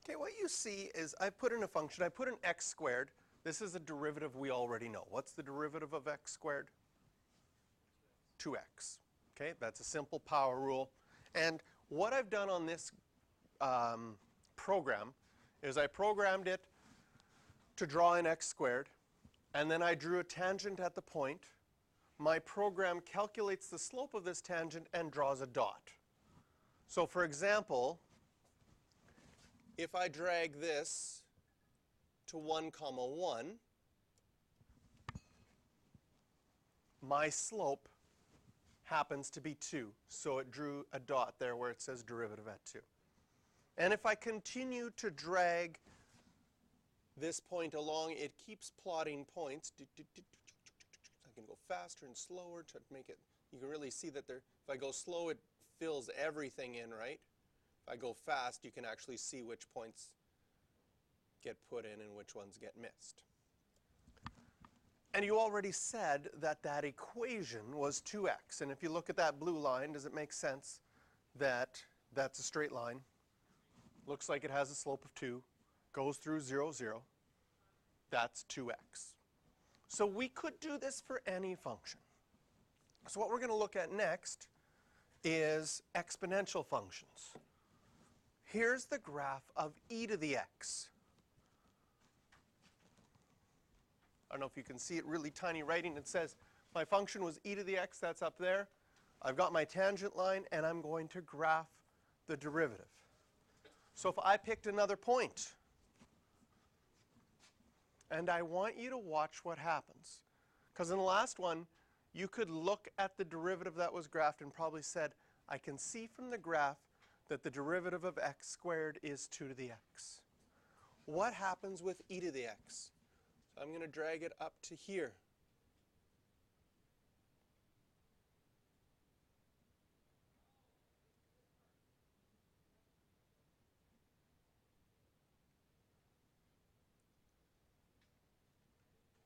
Okay, what you see is I put in a function, I put an x squared. This is a derivative we already know. What's the derivative of x squared? 2x. Okay, that's a simple power rule. And what I've done on this program is I programmed it to draw an x squared, and then I drew a tangent at the point. My program calculates the slope of this tangent and draws a dot. So for example, if I drag this to 1, 1, my slope happens to be 2. So it drew a dot there where it says derivative at 2. And if I continue to drag this point along, it keeps plotting points. I can go faster and slower to make it, you can really see that there, if I go slow, it fills everything in, right? If I go fast, you can actually see which points get put in and which ones get missed. And you already said that that equation was 2x. And if you look at that blue line, does it make sense that that's a straight line? Looks like it has a slope of 2, goes through 0, 0. That's 2x. So we could do this for any function. So what we're going to look at next is exponential functions. Here's the graph of e to the x. I don't know if you can see it, really tiny writing. It says my function was e to the x, that's up there. I've got my tangent line, and I'm going to graph the derivative. So if I picked another point, and I want you to watch what happens. Because in the last one, you could look at the derivative that was graphed and probably said, I can see from the graph that the derivative of x squared is 2 to the x. What happens with e to the x? So I'm going to drag it up to here.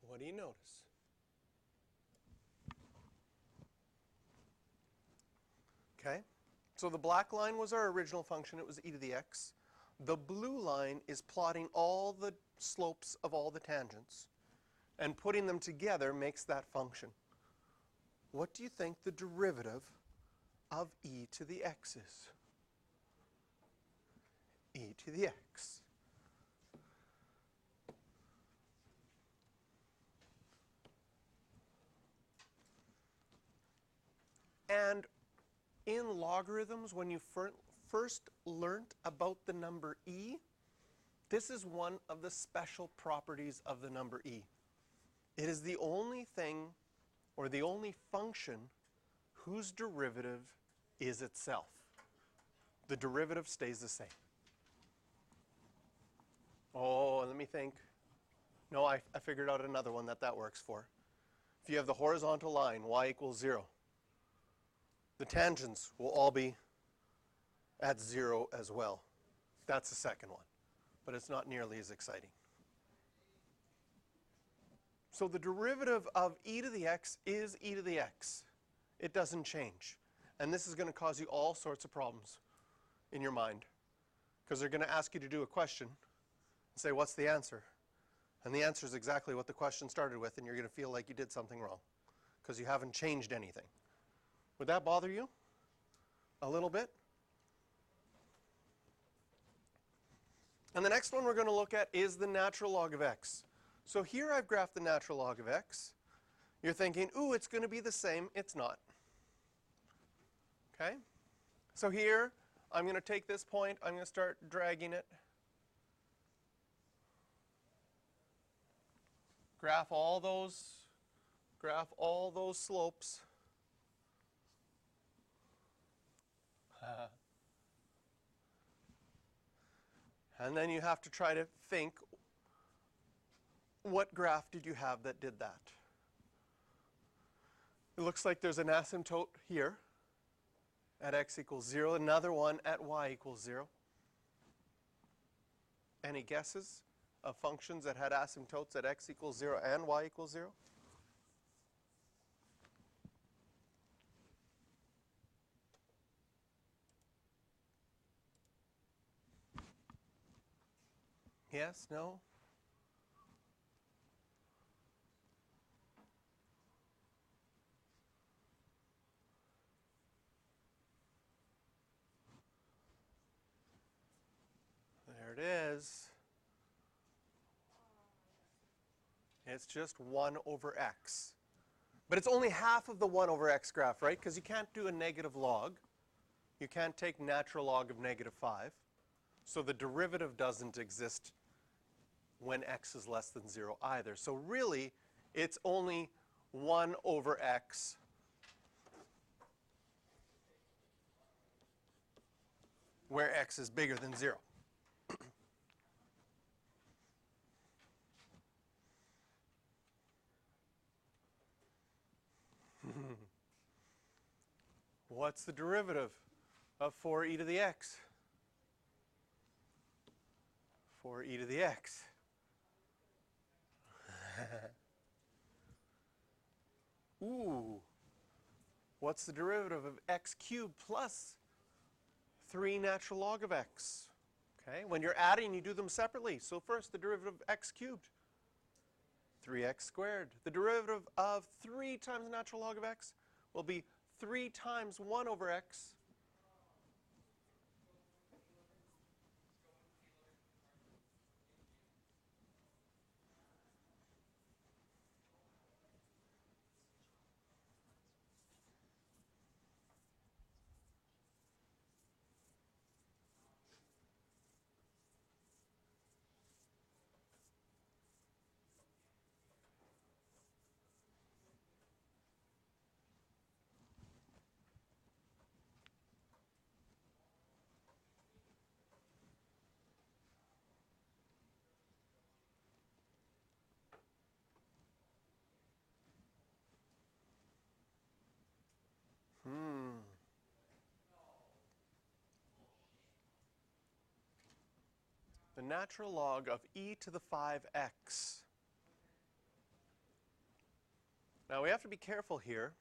What do you notice? Okay, so the black line was our original function. It was e to the x. The blue line is plotting all the slopes of all the tangents, and putting them together makes that function. What do you think the derivative of e to the x is? E to the x. And in logarithms, when you first learned about the number e, this is one of the special properties of the number e. It is the only thing, or the only function, whose derivative is itself. The derivative stays the same. Oh, let me think. No, I figured out another one that works for. If you have the horizontal line, y equals 0, the tangents will all be at 0 as well. That's the second one, but it's not nearly as exciting. So the derivative of e to the x is e to the x. It doesn't change. And this is going to cause you all sorts of problems in your mind, because they're going to ask you to do a question and say, what's the answer? And the answer is exactly what the question started with, and you're going to feel like you did something wrong because you haven't changed anything. Would that bother you a little bit? And the next one we're going to look at is the natural log of x. So here I've graphed the natural log of x. You're thinking, ooh, it's going to be the same. It's not. Okay? So here, I'm going to take this point. I'm going to start dragging it. Graph all those slopes. And then you have to try to think, what graph did you have that did that? It looks like there's an asymptote here at x equals 0, another one at y equals 0. Any guesses of functions that had asymptotes at x equals 0 and y equals 0? Yes? No? There it is. It's just 1 over x. But it's only half of the 1 over x graph, right? Because you can't do a negative log. You can't take natural log of negative 5. So the derivative doesn't exist when x is less than 0 either. So really, it's only 1 over x where x is bigger than 0. What's the derivative of 4e to the x? 4e to the x. Ooh. What's the derivative of x cubed plus 3 natural log of x? Okay, when you're adding, you do them separately. So first, the derivative of x cubed, 3x squared. The derivative of 3 times the natural log of x will be 3 times 1 over x. The natural log of e to the 5x. Now we have to be careful here.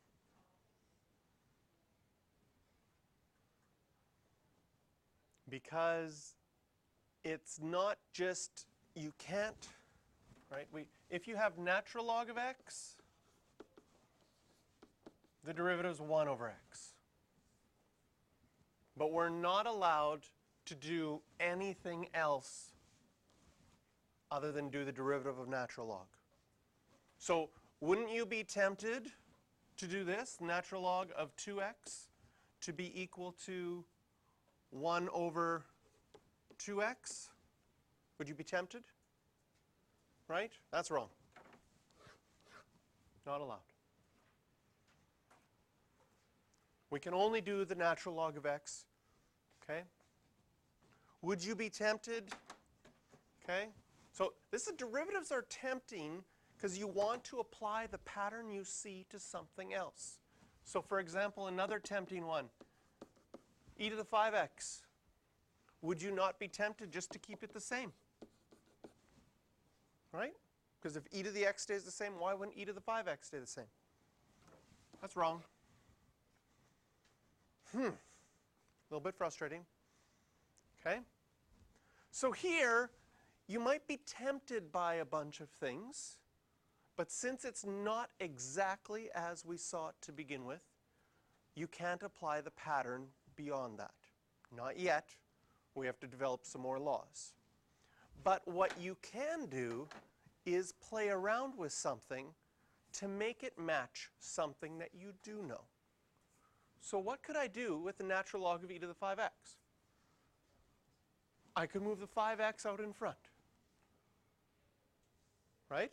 Because it's not just, you can't, right? If you have natural log of x, the derivative is 1 over x. But we're not allowed to do anything else other than do the derivative of natural log. So wouldn't you be tempted to do this, natural log of 2x, to be equal to 1 over 2x? Would you be tempted? Right? That's wrong. Not allowed. We can only do the natural log of x. Okay? Would you be tempted? Okay? So the derivatives are tempting because you want to apply the pattern you see to something else. So for example, another tempting one, e to the 5x. Would you not be tempted just to keep it the same? Right? Because if e to the x stays the same, why wouldn't e to the 5x stay the same? That's wrong. A little bit frustrating. Okay? So here, you might be tempted by a bunch of things, but since it's not exactly as we saw it to begin with, you can't apply the pattern beyond that. Not yet. We have to develop some more laws. But what you can do is play around with something to make it match something that you do know. So what could I do with the natural log of e to the 5x? I could move the 5x out in front. Right?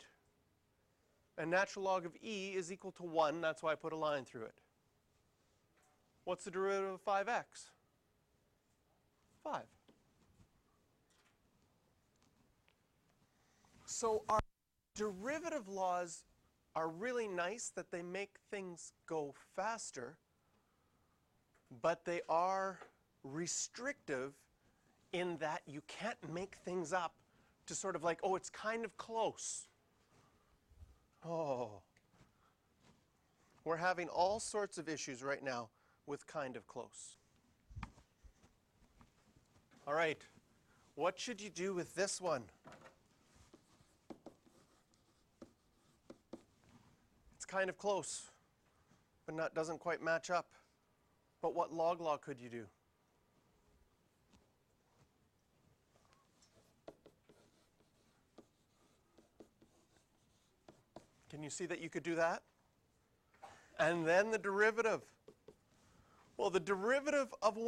And natural log of e is equal to 1. That's why I put a line through it. What's the derivative of 5x? 5. So our derivative laws are really nice that they make things go faster, but they are restrictive in that you can't make things up to sort of like, oh, it's kind of close. Oh. We're having all sorts of issues right now with kind of close. All right. What should you do with this one? It's kind of close, but doesn't quite match up. But what log law could you do? Can you see that you could do that? And then the derivative. Well, the derivative of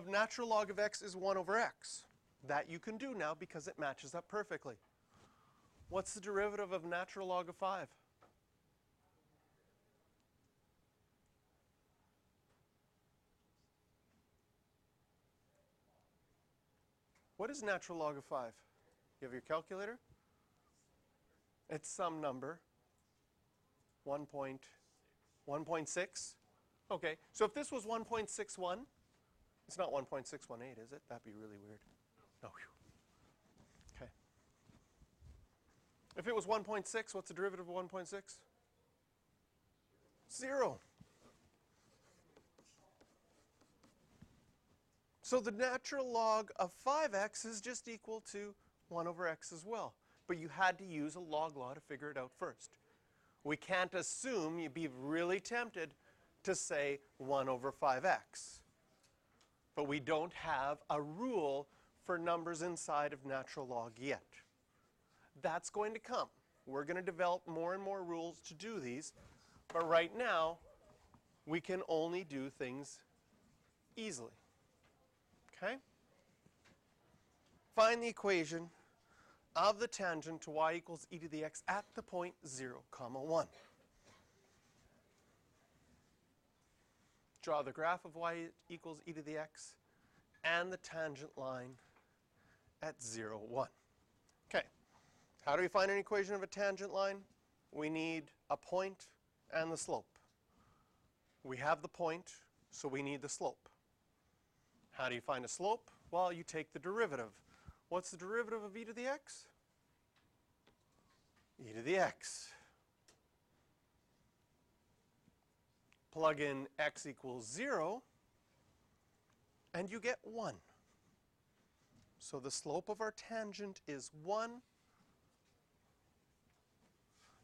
natural log of x is 1 over x. That you can do now because it matches up perfectly. What's the derivative of natural log of 5? What is natural log of 5? You have your calculator? It's some number. 1.6? Okay, so if this was 1.61, it's not 1.618, is it? That'd be really weird. No. Okay. If it was 1.6, what's the derivative of 1.6? 0. So the natural log of 5x is just equal to 1 over x as well. But you had to use a log law to figure it out first. We can't assume, you'd be really tempted to say 1 over 5x. But we don't have a rule for numbers inside of natural log yet. That's going to come. We're going to develop more and more rules to do these. But right now, we can only do things easily. Okay? Find the equation of the tangent to y equals e to the x at the point 0, 1. Draw the graph of y equals e to the x and the tangent line at 0, 1. Okay. How do we find an equation of a tangent line? We need a point and the slope. We have the point, so we need the slope. How do you find a slope? Well, you take the derivative. What's the derivative of e to the x? E to the x. Plug in x equals 0, and you get 1. So the slope of our tangent is 1.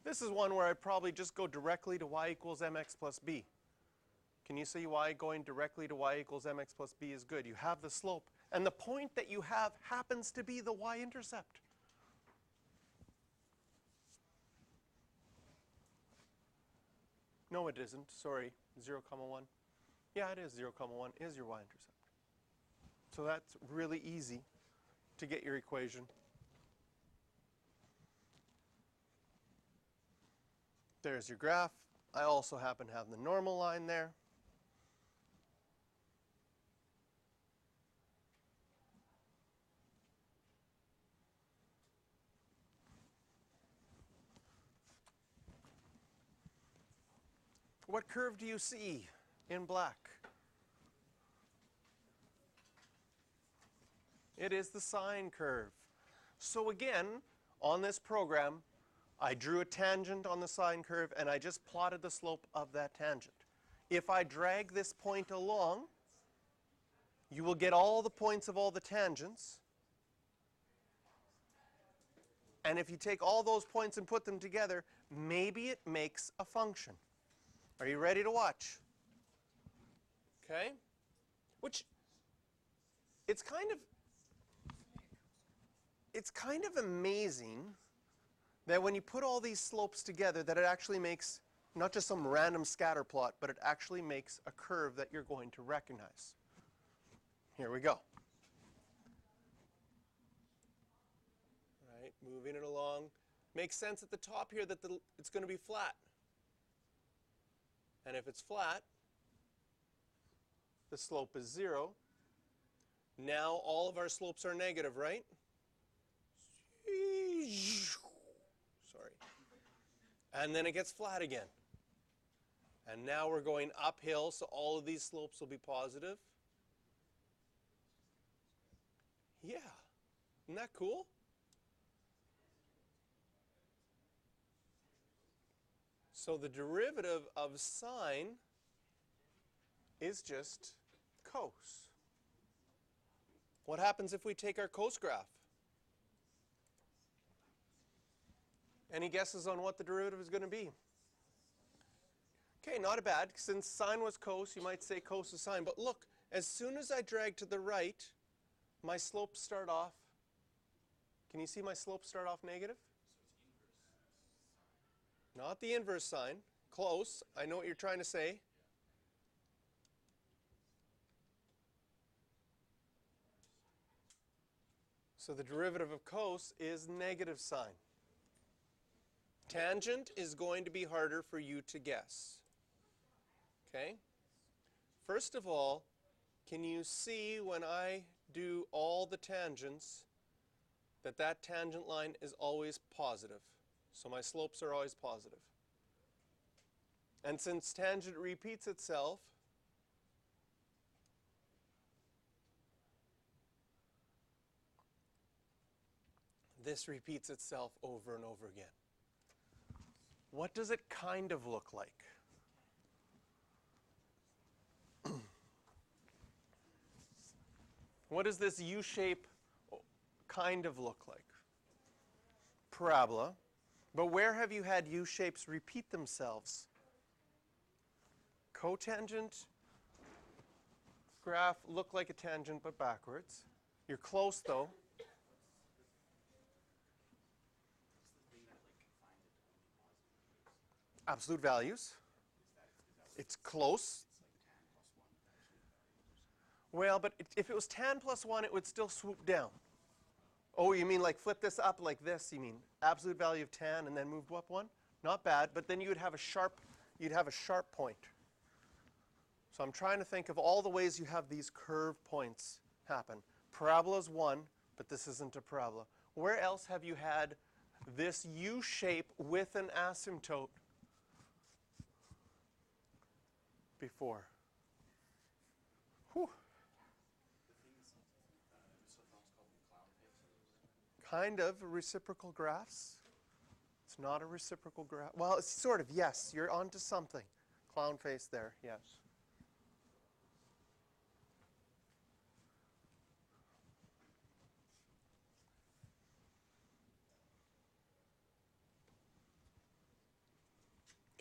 This is one where I'd probably just go directly to y equals mx plus b. Can you see why going directly to y equals mx plus b is good? You have the slope, and the point that you have happens to be the y-intercept. No, it isn't. Sorry, 0, 1. Yeah, it is 0, 1 is your y-intercept. So that's really easy to get your equation. There's your graph. I also happen to have the normal line there. What curve do you see in black? It is the sine curve. So again, on this program, I drew a tangent on the sine curve, and I just plotted the slope of that tangent. If I drag this point along, you will get all the points of all the tangents. And if you take all those points and put them together, maybe it makes a function. Are you ready to watch? Okay? Which, it's kind of amazing that when you put all these slopes together, that it actually makes not just some random scatter plot, but it actually makes a curve that you're going to recognize. Here we go. All right, moving it along. Makes sense at the top here that it's going to be flat. And if it's flat, the slope is 0. Now all of our slopes are negative, right? Sorry. And then it gets flat again. And now we're going uphill, so all of these slopes will be positive. Yeah. Isn't that cool? So the derivative of sine is just cos. What happens if we take our cos graph? Any guesses on what the derivative is going to be? Okay, not bad. Since sine was cos, you might say cos is sine. But look, as soon as I drag to the right, my slopes start off. Can you see my slopes start off negative? Not the inverse sine. Close. I know what you're trying to say. So the derivative of cos is negative sine. Tangent is going to be harder for you to guess. Okay? First of all, can you see when I do all the tangents that that tangent line is always positive? So my slopes are always positive. And since tangent repeats itself, this repeats itself over and over again. What does it kind of look like? What does this U shape kind of look like? Parabola. But where have you had U shapes repeat themselves? Cotangent graph look like a tangent but backwards. You're close though. Absolute values. It's close. Well, but if it was tan plus 1, it would still swoop down. Oh, you mean like flip this up like this? You mean absolute value of tan and then move up 1? Not bad, but then you'd have a sharp point. So I'm trying to think of all the ways you have these curved points happen. Parabola is one, but this isn't a parabola. Where else have you had this U shape with an asymptote before? Whew. Kind of reciprocal graphs. It's not a reciprocal graph. Well, it's sort of, yes. You're onto something. Clown face there, yes.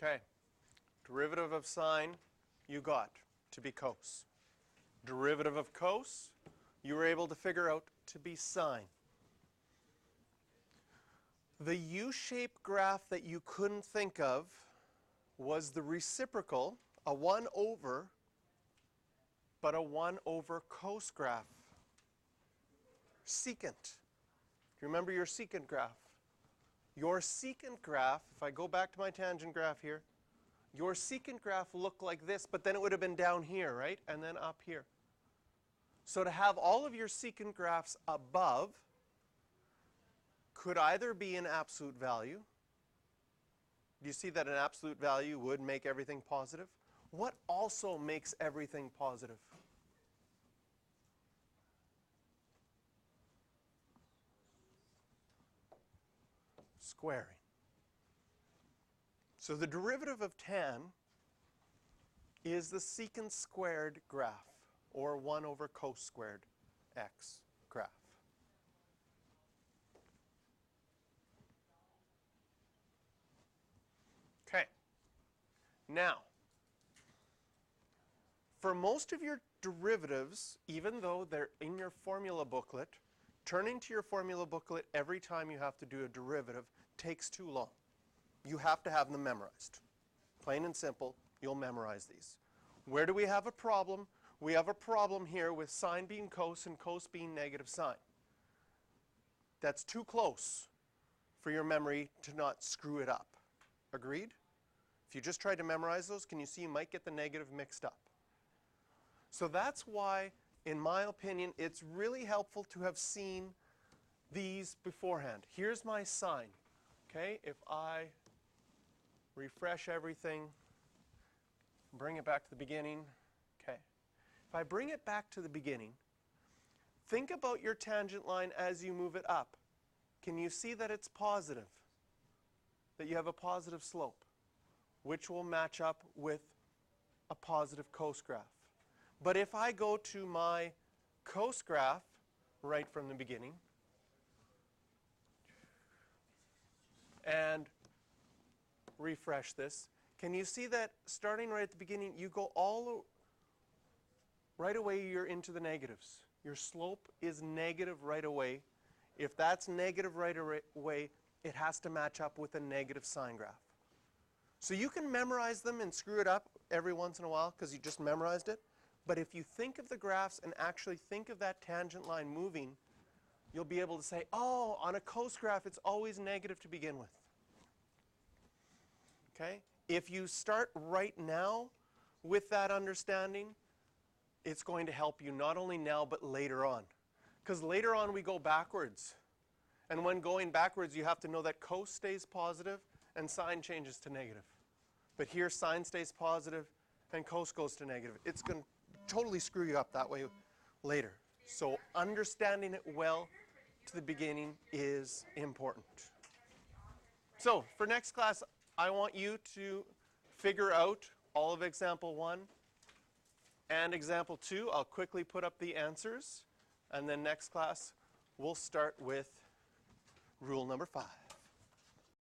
Okay. Derivative of sine, you got to be cos. Derivative of cos, you were able to figure out to be sine. The U-shaped graph that you couldn't think of was the reciprocal, a 1 over, but a 1 over cos graph. Secant. Do you remember your secant graph? Your secant graph, if I go back to my tangent graph here, your secant graph looked like this, but then it would have been down here, right? And then up here. So to have all of your secant graphs above could either be an absolute value. Do you see that an absolute value would make everything positive? What also makes everything positive? Squaring. So the derivative of tan is the secant squared graph, or 1 over cos squared x graph. Okay. Now, for most of your derivatives, even though they're in your formula booklet, turning to your formula booklet every time you have to do a derivative takes too long. You have to have them memorized. Plain and simple, you'll memorize these. Where do we have a problem? We have a problem here with sine being cos and cos being negative sine. That's too close for your memory to not screw it up. Agreed? If you just try to memorize those, can you see you might get the negative mixed up? So that's why, in my opinion, it's really helpful to have seen these beforehand. Here's my sine. Okay, if I refresh everything, bring it back to the beginning. Okay. If I bring it back to the beginning, think about your tangent line as you move it up. Can you see that it's positive? That you have a positive slope, which will match up with a positive cos graph. But if I go to my cos graph, right from the beginning. And refresh this. Can you see that starting right at the beginning, you go right away you're into the negatives. Your slope is negative right away. If that's negative right away, it has to match up with a negative sign graph. So you can memorize them and screw it up every once in a while because you just memorized it. But if you think of the graphs and actually think of that tangent line moving, you'll be able to say, oh, on a coast graph, it's always negative to begin with. Okay? If you start right now with that understanding, it's going to help you not only now but later on. Because later on we go backwards. And when going backwards, you have to know that cos stays positive and sine changes to negative. But here sine stays positive and cos goes to negative. It's going to totally screw you up that way later. So understanding it well to the beginning is important. So for next class, I want you to figure out all of example 1 and example 2. I'll quickly put up the answers. And then next class, we'll start with rule number 5.